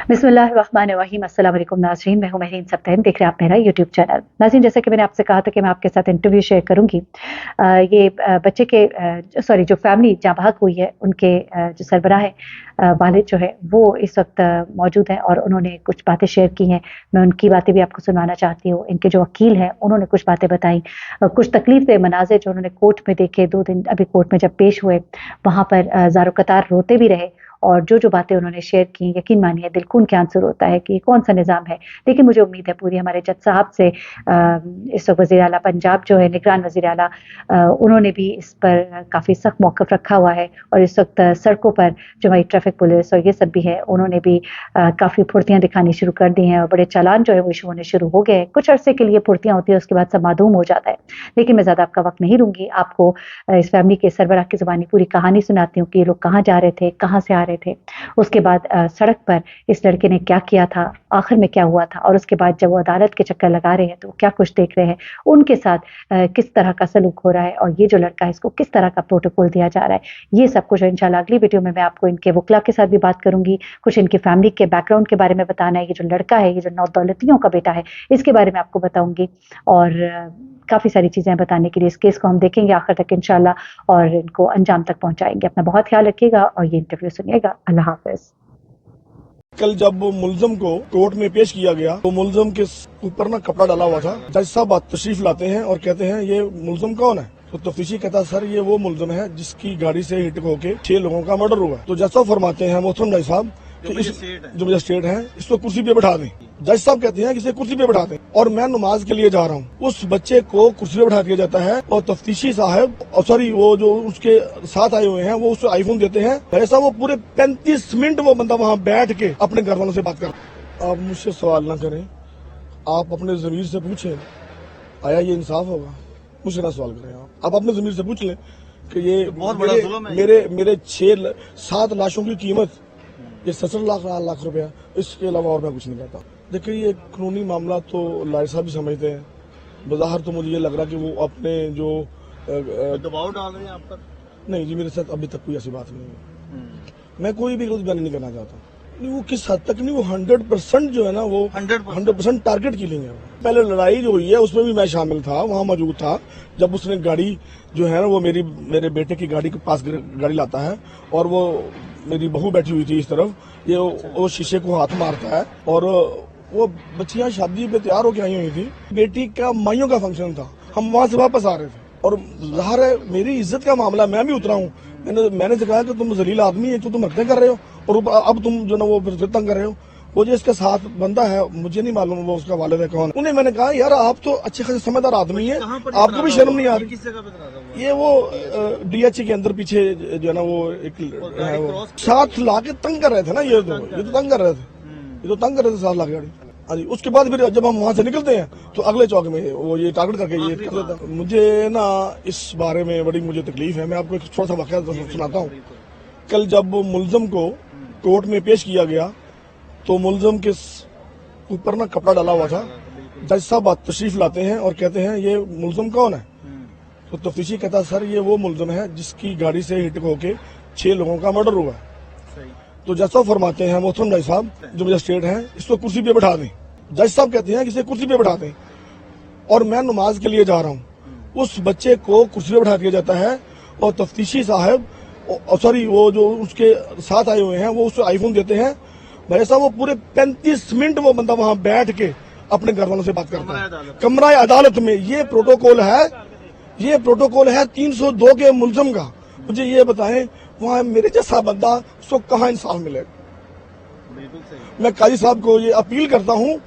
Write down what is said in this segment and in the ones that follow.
बिस्मिल्लाहिर्रहमानिर्रहीम। अस्सलाम वालेकुम नाज़रीन, मैं हूं महरीन सब्तैन, देख रहे हैं आप मेरा यूट्यूब चैनल। नाज़रीन, जैसा कि मैंने आपसे कहा था कि मैं आपके साथ इंटरव्यू शेयर करूंगी। ये बच्चे के जो फैमिली जहाँ भाग हुई है उनके जो सरबराह है वालिद जो है वो इस वक्त मौजूद हैं और उन्होंने कुछ बातें शेयर की हैं। मैं उनकी बातें भी आपको सुनाना चाहती हूँ। इनके जो वकील हैं उन्होंने कुछ बातें बताई, कुछ तकलीफ दे मनाज़िर जो उन्होंने कोर्ट में देखे। 2 दिन अभी कोर्ट में जब पेश हुए वहाँ पर ज़ारो कतार रोते भी रहे और जो बातें उन्होंने शेयर की, यकीन मानिए दिल खून के आंसू होता है कि कौन सा निज़ाम है। लेकिन मुझे उम्मीद है पूरी हमारे जज साहब से इस वक्त वज़ीर आला पंजाब जो है निगरान वज़ीर आला, उन्होंने भी इस पर काफ़ी सख्त मौक़िफ़ रखा हुआ है और इस वक्त सड़कों पर जो हमारी ट्रैफिक पुलिस और ये सब भी है उन्होंने भी काफ़ी फुर्तियाँ दिखानी शुरू कर दी हैं और बड़े चालान जो है वो इशू होने शुरू हो गए हैं। कुछ अरसे के लिए फुर्तियाँ होती है, उसके बाद सब मादूम हो जाता है। लेकिन मैं ज़्यादा आपका वक्त नहीं लूँगी, आपको इस फैमिली के सरबराह की ज़ुबानी पूरी कहानी सुनाती हूँ कि ये लोग कहाँ जा रहे थे, कहाँ से आ रहे थे, उसके बाद सड़क पर इस लड़के ने क्या किया था, आखिर में क्या हुआ था और उसके बाद जब वो अदालत के चक्कर लगा रहे हैं तो क्या कुछ देख रहे हैं, उनके साथ किस तरह का सलूक हो रहा है और ये जो लड़का है इसको किस तरह का प्रोटोकॉल दिया जा रहा है, ये सब कुछ इंशाल्लाह अगली वीडियो में मैं आपको इनके वकला के साथ भी बात करूंगी। कुछ इनकी फैमिली के बैकग्राउंड के बारे में बताना है। ये जो लड़का है, ये जो नौदौलतियों का बेटा है, इसके बारे में आपको बताऊंगी और काफ़ी सारी चीज़ें बताने के लिए इस केस को हम देखेंगे आखिर तक इंशाल्लाह और इनको अंजाम तक पहुंचाएंगे। अपना बहुत ख्याल रखिएगा और ये इंटरव्यू सुनिएगा। अल्लाह हाफिज। कल जब मुलजम को कोर्ट में पेश किया गया तो मुलजम के ऊपर ना कपड़ा डाला हुआ था। जज साहब तशरीफ लाते हैं और कहते हैं ये मुलजम कौन है, तो तफ्तीशी कहता है सर ये वो मुलजम है जिसकी गाड़ी से हिट होके 6 लोगों का मर्डर हुआ। तो जज साहब फरमाते हैं मोहतरम जज साहब जो मजिस्ट्रेट है इसको कुर्सी पे बैठा दें। जज साहब कहते हैं कि इसे कुर्सी पे बैठा दें और मैं नमाज के लिए जा रहा हूँ। उस बच्चे को कुर्सी पे बैठा दिया जाता है और तफ्तीशी साहब और सॉरी वो जो उसके साथ आए हुए हैं वो उसे आईफोन देते हैं। ऐसा वो पूरे 35 मिनट वो बंदा वहाँ बैठ के अपने घर वालों से बात कर। आप मुझसे सवाल ना करें, आप अपने जमीर से पूछें आया ये इंसाफ होगा। मुझसे ना सवाल करें, आप अपने जमीर से पूछ लें कि ये बहुत बड़ा जुल्म है। मेरे 6-7 लाशों की कीमत ये 70 लाख रुपया, इसके अलावा और मैं कुछ नहीं कहता। देखिए ये कानूनी मामला तो लायर साहब भी समझते हैं। बज़ाहिर तो मुझे ये लग रहा कि वो अपने जो दबाव डाल रहे हैं आप पर। नहीं जी, मेरे साथ अभी तक कोई ऐसी बात नहीं है। मैं कोई भी गलत बयान नहीं करना चाहता। नहीं वो किस हद तक नहीं, वो 100% जो है ना वो 100% टारगेट किलिंग है। पहले लड़ाई जो हुई है उसमें भी मैं शामिल था, वहाँ मौजूद था जब उसने गाड़ी जो है ना वो मेरे बेटे की गाड़ी के पास गाड़ी लाता है और वो मेरी बहू बैठी हुई थी इस तरफ, ये वो शीशे को हाथ मारता है और वो बच्चियां शादी पे तैयार होकर आई हुई थी। बेटी का माइयों का फंक्शन था, हम वहाँ से वापस आ रहे थे और ज़ाहिर है मेरी इज्जत का मामला, मैं भी उतरा हूँ। मैंने से कहा कि तुम जलील आदमी है, तुम हरकतें कर रहे हो और अब तुम जो ना वो फिर तंग कर रहे हो। वो जो इसके साथ बंदा है मुझे नहीं मालूम वो उसका वालिद है कौन। उन्हें मैंने कहा यार आप तो अच्छे खासे समझदार आदमी है, आपको भी शर्म नहीं आ रही। ये वो DH के अंदर पीछे जो है ना वो एक है वो साथ ला के तंग कर रहे थे ना। ये तो तंग कर रहे थे, साथ ला के गाड़ी। हाँ जी, उसके बाद फिर जब हम वहाँ से निकलते हैं तो अगले चौक में वो ये टारगेट करके ये कर देता है। मुझे ना इस बारे में बड़ी मुझे तकलीफ है। मैं आपको एक छोटा सा वाक़या सुनाता हूँ। कल जब मुलजम को कोर्ट में पेश किया गया तो मुलजम के ऊपर ना कपड़ा डाला हुआ था। जज साहब तशरीफ लाते हैं और कहते हैं ये मुलजम कौन है, तो तफ्तीशी कहता है सर ये वो मुलजम है जिसकी गाड़ी से हिट होके 6 लोगों का मर्डर हुआ। तो जज साहब फरमाते हैं मोहतरम जज साहब जो मजिस्ट्रेट है इसको कुर्सी पे बैठा दें। जज साहब कहते हैं कि इसे कुर्सी पे बैठा दें और मैं नमाज के लिए जा रहा हूँ। उस बच्चे को कुर्सी पे बैठा दिया जाता है और तफ्तीशी साहब और सॉरी वो जो उसके साथ आए हुए हैं वो उसे आईफोन देते हैं। ऐसा वो पूरे 35 मिनट वो बंदा वहाँ बैठ के अपने घर वालों से बात करता है कमरा अदालत में। ये प्रोटोकॉल है 302 के मुलजम का। मुझे ये बताएं वहाँ मेरे जैसा बंदा उसको कहाँ इंसाफ मिलेगा। मैं काजी साहब को ये अपील करता हूँ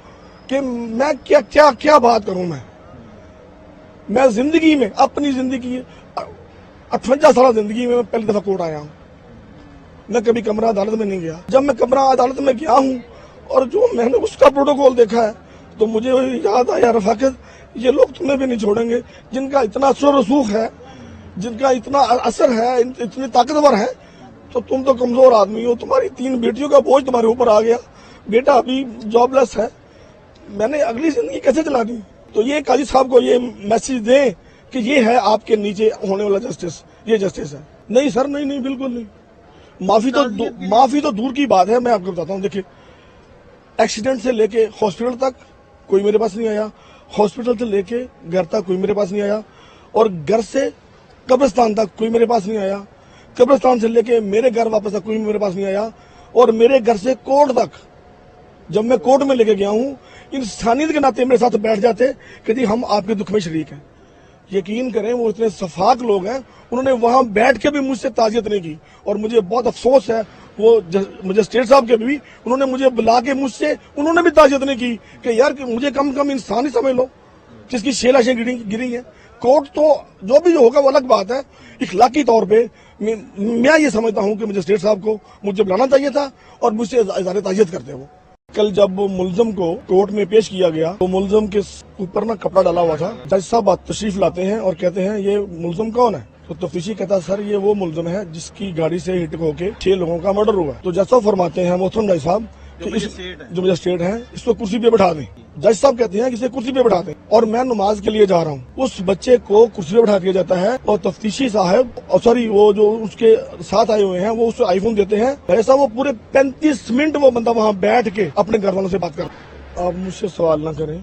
कि मैं क्या बात करूँ। मैं जिंदगी में अपनी जिंदगी 58 साल जिंदगी में मैं पहली दफा कोर्ट आया हूँ। मैं कभी कमरा अदालत में नहीं गया। जब मैं कमरा अदालत में गया हूँ और जो मैंने उसका प्रोटोकॉल देखा है तो मुझे याद आया रफाकत ये लोग तुम्हें भी नहीं छोड़ेंगे जिनका इतना असर रसूख है, जिनका इतना असर है, इतने ताकतवर है। तो तुम तो कमजोर आदमी हो, तुम्हारी 3 बेटियों का बोझ तुम्हारे ऊपर आ गया, बेटा अभी जॉबलेस है, मैंने अगली जिंदगी कैसे चला दी। तो ये काजी साहब को ये मैसेज दें कि ये है आपके नीचे होने वाला जस्टिस, ये जस्टिस है। नहीं सर, नहीं बिल्कुल नहीं। माफी तो दूर की बात है। मैं आपको बताता हूँ, देखिए एक्सीडेंट से लेके हॉस्पिटल तक कोई मेरे पास नहीं आया, हॉस्पिटल से लेके घर तक कोई मेरे पास नहीं आया, और घर से कब्रिस्तान तक कोई मेरे पास नहीं आया, कब्रिस्तान से लेके मेरे घर वापस तक कोई मेरे पास नहीं आया, और मेरे घर से कोर्ट तक जब मैं कोर्ट में लेके गया हूँ, इंसानियत के नाते मेरे साथ बैठ जाते कि जी हम आपके दुख में शरीक हैं। यकीन करें वो इतने सफाक लोग हैं, उन्होंने वहां बैठ के भी मुझसे ताजियत नहीं की, और मुझे बहुत अफसोस है वो मुझे स्टेट साहब के भी उन्होंने मुझे बुला के मुझसे उन्होंने भी ताजियत नहीं की कि यार कि मुझे कम कम इंसान ही समझ लो, जिसकी 6 लाशें गिरी हैं। कोर्ट तो जो भी होगा वो अलग बात है, इखलाकी तौर पे मैं ये समझता हूँ कि मुझे स्टेट साहब को मुझे बुलाना चाहिए था और मुझसे इज़हार ताजियत करते वो। कल जब मुलजम को कोर्ट में पेश किया गया तो मुलजम के ऊपर ना कपड़ा डाला हुआ था। जज साहब तशरीफ लाते हैं और कहते हैं ये मुलजम कौन है, तो तफ्तीशी कहता है सर ये वो मुलजम है जिसकी गाड़ी से हिट होके 6 लोगों का मर्डर हुआ। तो जज साहब फरमाते हैं मोहतरम जज साहब कि जो मजिस्ट्रेट है इसको कुर्सी पे बैठा दें। जज साहब कहते हैं कि इसे कुर्सी पे बैठा दें, और मैं नमाज के लिए जा रहा हूँ। उस बच्चे को कुर्सी पे बैठा दिया जाता है और तफ्तीशी साहब सॉरी वो जो उसके साथ आए हुए हैं वो उसको आईफोन देते हैं। ऐसा वो पूरे 35 मिनट वो बंदा वहाँ बैठ के अपने घर वालों से बात कर। आप मुझसे सवाल ना करें,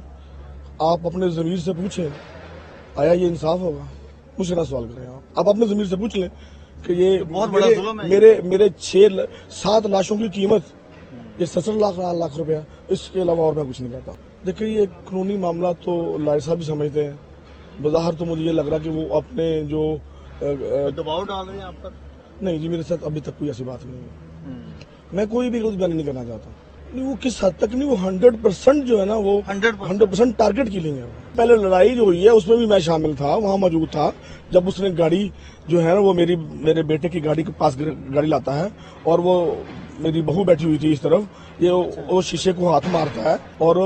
आप अपने ज़मीर से पूछें आया ये इंसाफ होगा। मुझसे ना सवाल करें, आप अपने ज़मीर से पूछ लें कि ये बहुत बड़ा जुल्म है। मेरे 6-7 लाशों की कीमत ये 70 लाख रुपया, इसके अलावा और मैं कुछ नहीं कहता। देखिए ये कानूनी मामला तो लायर साहब भी समझते हैं। बज़ाहिर तो मुझे ये लग रहा कि वो अपने जो दबाव डाल रहे हैं आप पर। नहीं जी, मेरे साथ अभी तक कोई ऐसी बात नहीं है। मैं कोई भी गलत बयान नहीं करना चाहता। नहीं वो किस हद तक नहीं, वो 100% जो है ना वो 100% टारगेट किलिंग है। पहले लड़ाई जो हुई है उसमें भी मैं शामिल था, वहाँ मौजूद था जब उसने गाड़ी जो है ना वो मेरे बेटे की गाड़ी के पास गाड़ी लाता है और वो मेरी बहू बैठी हुई थी इस तरफ, ये वो शीशे को हाथ मारता है और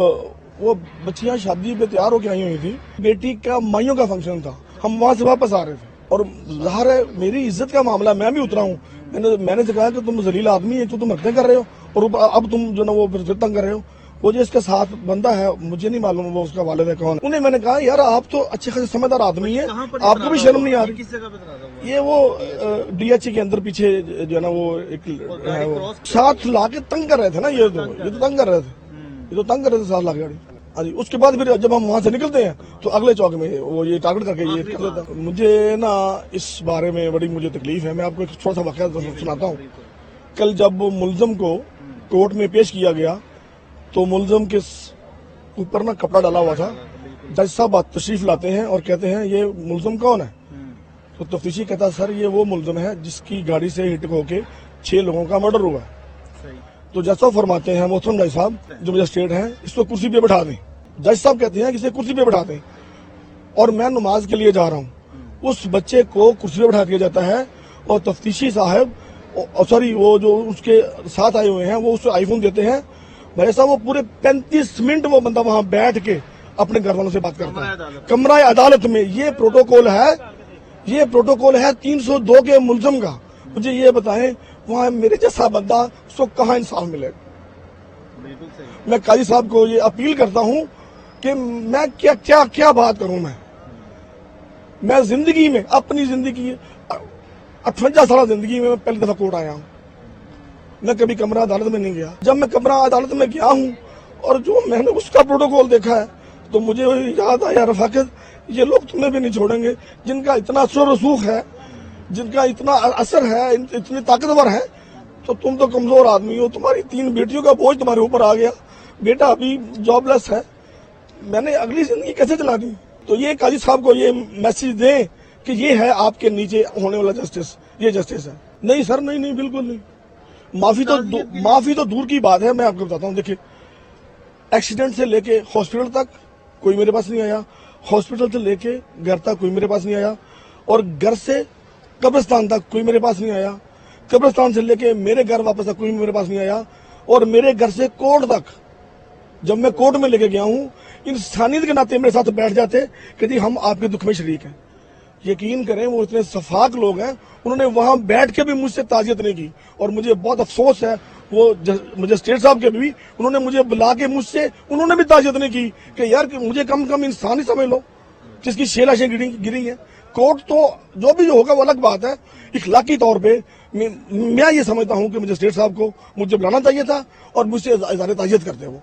वो बच्चियां शादी पे तैयार होकर आई हुई थी। बेटी का माइयों का फंक्शन था, हम वहां से वापस आ रहे थे और ज़ाहिर है मेरी इज्जत का मामला, मैं भी उतरा हूँ। मैंने कहा कि तुम जलील आदमी है, तुम हरकतें कर रहे हो और अब तुम जो ना वो फिर तंग कर रहे हो। वो जो इसके साथ बंदा है मुझे नहीं मालूम वो उसका वालिद है कौन। उन्हें मैंने कहा यार आप तो अच्छे खासे समझदार आदमी है, आपको भी शर्म नहीं आ रही। किस जगह पे तनाज़ा हुआ? ये वो DH के अंदर पीछे जो है ना वो एक है वो साथ ला के तंग कर रहे थे ना, ये तो तंग कर रहे थे, ये तो तंग कर रहे थे साथ ला के गाड़ी। हाँ जी, उसके बाद फिर जब हम वहां से निकलते हैं तो अगले चौक में वो ये टारगेट करके ये कर देता है। मुझे ना इस बारे में बड़ी मुझे तकलीफ है। मैं आपको एक छोटा सा वाक़या सुनाता हूँ। कल जब मुलजम को कोर्ट में पेश किया गया तो मुलजम के ऊपर ना कपड़ा डाला हुआ था। जज साहब तशरीफ लाते हैं और कहते हैं ये मुलजम कौन है, तो तफ्तीशी कहता है सर ये वो मुलजम है जिसकी गाड़ी से हिट होके 6 लोगों का मर्डर हुआ। तो जज साहब फरमाते हैं मोहतरम जज साहब जो मजिस्ट्रेट हैं इसको कुर्सी पे बैठा दें। जज साहब कहते हैं कि इसे कुर्सी पे बैठा दें, और मैं नमाज के लिए जा रहा हूँ। उस बच्चे को कुर्सी पे बैठा दिया जाता है और तफ्तीशी साहब सॉरी वो जो उसके साथ आए हुए हैं वो उसको आईफोन देते हैं। भाई साहब वो पूरे 35 मिनट वो बंदा वहां बैठ के अपने घर वालों से बात करता है कमरा अदालत में। ये प्रोटोकॉल है 302 के मुलजम का। मुझे ये बताएं वहां मेरे जैसा बंदा उसको कहाँ इंसाफ मिलेगा। बिल्कुल सही। मैं काजी साहब को ये अपील करता हूँ कि मैं क्या क्या क्या बात करूं। मैं जिंदगी में अपनी जिंदगी 58 साल जिंदगी में मैं पहली दफा कोर्ट आया हूँ। मैं कभी कमरा अदालत में नहीं गया। जब मैं कमरा अदालत में गया हूँ और जो मैंने उसका प्रोटोकॉल देखा है तो मुझे याद आया रफाकत ये लोग तुम्हें भी नहीं छोड़ेंगे जिनका इतना असर रसूख है, जिनका इतना असर है, इतनी ताकतवर है। तो तुम तो कमजोर आदमी हो, तुम्हारी 3 बेटियों का बोझ तुम्हारे ऊपर आ गया, बेटा अभी जॉबलेस है, मैंने अगली जिंदगी कैसे चलानी। तो ये काजी साहब को ये मैसेज दें कि ये है आपके नीचे होने वाला जस्टिस, ये जस्टिस है। नहीं सर नहीं बिल्कुल नहीं। माफी तो दूर की बात है। मैं आपको बताता हूँ, देखिए एक्सीडेंट से लेके हॉस्पिटल तक कोई मेरे पास नहीं आया, हॉस्पिटल से लेके घर तक कोई मेरे पास नहीं आया, और घर से कब्रिस्तान तक कोई मेरे पास नहीं आया, कब्रिस्तान से लेके मेरे घर वापस तक कोई मेरे पास नहीं आया, और मेरे घर से कोर्ट तक जब मैं कोर्ट में लेके गया हूँ इंसानियत के नाते मेरे साथ बैठ जाते कि जी हम आपके दुख में शरीक हैं। यकीन करें वो इतने सफाक लोग हैं, उन्होंने वहां बैठ के भी मुझसे ताजियत नहीं की, और मुझे बहुत अफसोस है वो मुझे स्टेट साहब के भी उन्होंने मुझे बुला के मुझसे उन्होंने भी ताजियत नहीं की कि यार कि मुझे कम कम इंसान ही समझ लो, जिसकी 6 लाशें गिरी हैं। कोर्ट तो जो भी होगा वो अलग बात है, इखलाकी तौर पे میں یہ سمجھتا ہوں کہ مجھسٹریٹ صاحب کو مجھے بلانا چاہیے تھا اور مجھ سے اظہار تعزیت کرتے وہ